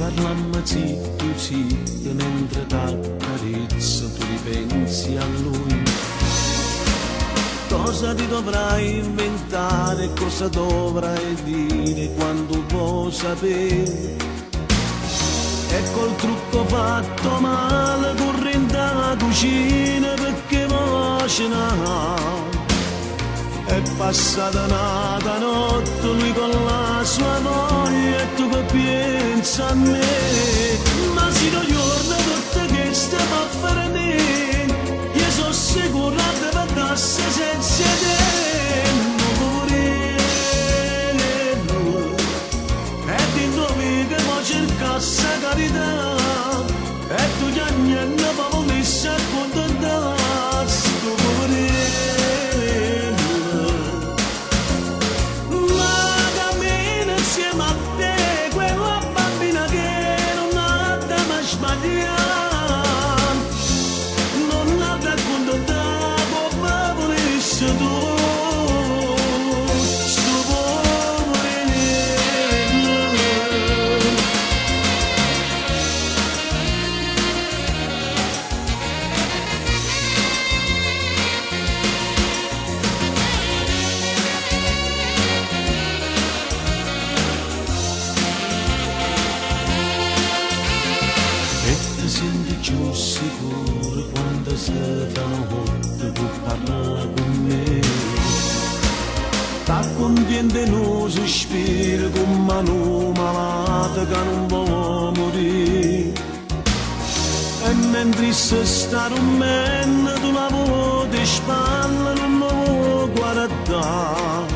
parlammo zitto zitto mentre t'accarezzo tu ripensi a lui. Cosa ti dovrai inventare, cosa dovrai dire quando vuoi sapere? E col trucco fatto male correndo alla cucina perché vuoi cenare. È passata una notte lui con la sua voglia e tu che pensi a me. Ma se non giorno tutte che stiamo a fare me, io sono sicuro che andasse senza te. Non vorrei, e di noi che mo cercasse carità, e tu gli anni e ne volessi accontentarsi. Non vorrei. Senti più sicuro quando si fa notte può parlare con me. T'accontiente il sospiro con mano malata che non può morire. E mentre si sta dormendo tu la vuoi spalla non mi vuoi guardare.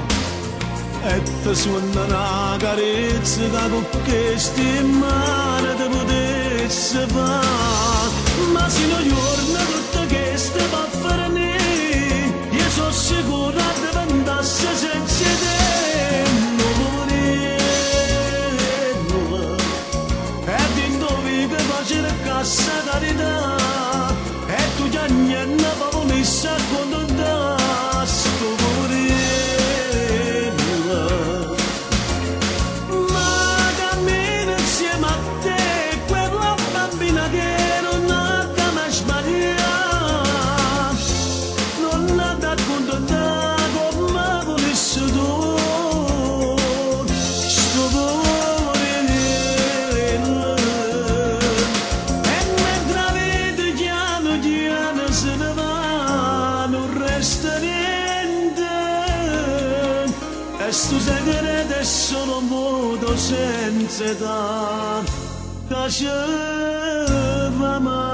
E ti suona una carezza da con queste mani ti potessi fare. Ma se non giorno tutto che stiamo a fare ne, io sono sicuro che andasse senza te. Non vorrei, e di dove che faccio cassa carità, e tu già niente avevo messo a contattarsi. Non vorrei. Questo segreto è solo un modo senza età che ci fa male.